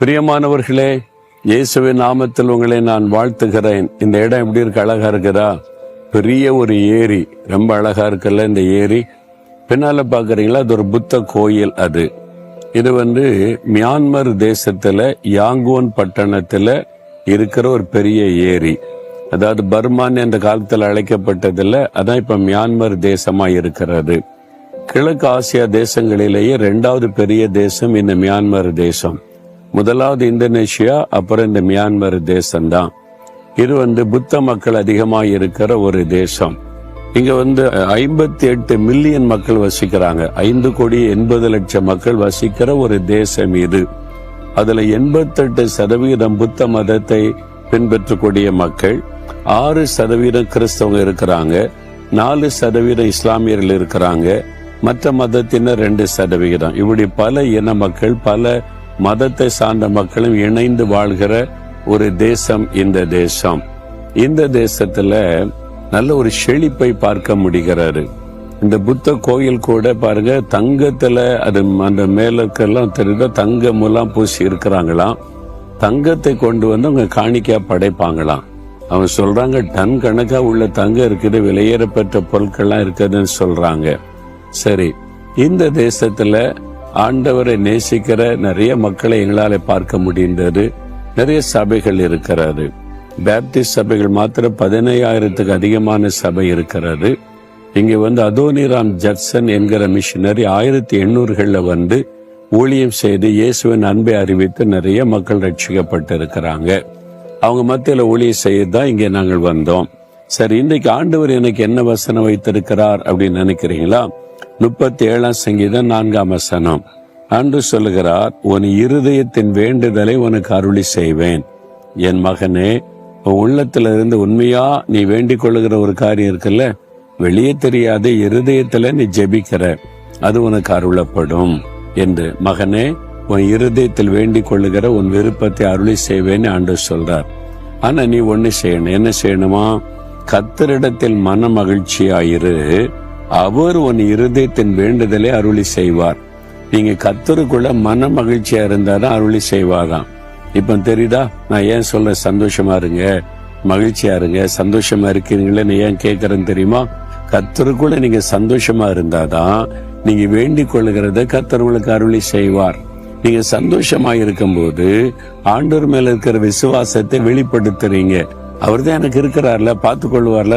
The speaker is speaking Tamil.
பிரியமானவர்களே, இயேசுவின் நாமத்தில் உங்களை நான் வாழ்த்துகிறேன். இந்த இடம் எப்படி இருக்கு? அழகா இருக்குதா? பெரிய ஒரு ஏரி, ரொம்ப அழகா இருக்குல்ல இந்த ஏரி. பின்னால பாக்குறீங்களா, அது ஒரு புத்த கோயில். இது மியான்மர் தேசத்துல யாங்கூன் பட்டணத்துல இருக்கிற ஒரு பெரிய ஏரி. அதாவது பர்மான் என்ற காலத்துல அழைக்கப்பட்டதில்ல, அதான் இப்ப மியான்மர் தேசமா இருக்கிறது. கிழக்கு ஆசியா தேசங்களிலேயே 2வது பெரிய தேசம் இந்த மியான்மர் தேசம். முதலாவது இந்தோனேஷியா, அப்புறம் இந்த மியான்மர் தேசம்தான். இது புத்த மக்கள் அதிகமாக இருக்கிற ஒரு தேசம். இங்க 58 மில்லியன் மக்கள் வசிக்கிறாங்க. 5,80,00,000 மக்கள் வசிக்கிற ஒரு தேசம் இது. அதுல 88% புத்த மதத்தை பின்பற்றக்கூடிய மக்கள், 6% கிறிஸ்தவங்க இருக்கிறாங்க, 4% இஸ்லாமியர்கள் இருக்கிறாங்க, மற்ற மதத்தினர் 2%. இப்படி பல இன மக்கள், பல மதத்தை சார்ந்த மக்களும் இணைந்து வாழ்கிற ஒரு தேசம் இந்த தேசம். இந்த தேசத்துல நல்ல ஒரு செழிப்பை பார்க்க முடிகிறது. இந்த புத்த கோயில் கூட பாருங்க, தங்கத்துல அது அந்த மேலக்கெல்லாம் தெரியுதா, தங்க மூலம் பூசி இருக்கிறாங்களாம். தங்கத்தை கொண்டு அவங்க காணிக்கையா படைப்பாங்களாம். அவங்க சொல்றாங்க, டன் கணக்கா உள்ள தங்கம் இருக்குது, விலையேறப்பெற்ற பொருட்கள்லாம் இருக்குதுன்னு சொல்றாங்க. சரி, இந்த தேசத்துல ஆண்டவரை நேசிக்கிற நிறைய மக்களை எங்களால பார்க்க முடிந்தது. நிறைய சபைகள் இருக்கிறது. பேப்டிஸ்ட் சபைகள் மாத்திரம் 15,000க்கு அதிகமான சபை இருக்கிறது. இங்க அதோனிராம் ஜட்சன் என்கிற மிஷினரி 1800களில் ஊழியம் செய்து இயேசுவின் அன்பை அறிவித்து நிறைய மக்கள் ரட்சிக்கப்பட்டு இருக்கிறாங்க. அவங்க மத்தியில ஊழியம் செய்யதான் இங்கே நாங்கள் வந்தோம். சரி, இன்றைக்கு ஆண்டவர் எனக்கு என்ன வசனம் வைத்திருக்கிறார் அப்படின்னு நினைக்கிறீங்களா? 37ஆம் சங்கீதம் 4ஆம் வசனம். ஆண்டு சொல்லுகிறார், உன் இருதயத்தின் வேண்டுதலை உனக்கு அருளி செய்வேன். என் மகனே, உள்ளத்திலிருந்து உண்மையா நீ வேண்டிக் கொள்ளுகிற ஒரு காரியம் இருக்குல்ல, வெளியே தெரியாத இருதயத்துல நீ ஜெபிக்கிற, அது உனக்கு அருளப்படும் என்று. மகனே, உன் இருதயத்தில் வேண்டிக் கொள்ளுகிற உன் விருப்பத்தை அருளி செய்வேன்னு ஆண்டு சொல்றார். ஆனா நீ ஒண்ணு செய்யணும். என்ன செய்யணுமா? கர்த்தரிடத்தில் மன மகிழ்ச்சியாயிரு, அவர் உன் இருதயத்தின் வேண்டுதலை அருளி செய்வார். நீங்க கர்த்தருக்குள்ள மன மகிழ்ச்சியா இருந்தாதான் அருளி செய்வாராம். இப்ப தெரியுதா நான் ஏன் சொல்ல? சந்தோஷமா இருங்க, மகிழ்ச்சியா இருங்க. சந்தோஷமா இருக்கீங்களேன்னு ஏன் கேட்கறேன்னு தெரியுமா? கர்த்தருக்குள்ள நீங்க சந்தோஷமா இருந்தாதான் நீங்க வேண்டிக் கொள்ளுகிறத கர்த்தர் உங்களுக்கு அருளி செய்வார். நீங்க சந்தோஷமா இருக்கும் போது ஆண்டவர் மேல இருக்கிற விசுவாசத்தை வெளிப்படுத்துறீங்க. அவர் தான் எனக்கு இருக்கிறார்ல, பார்த்து கொள்வார்ல.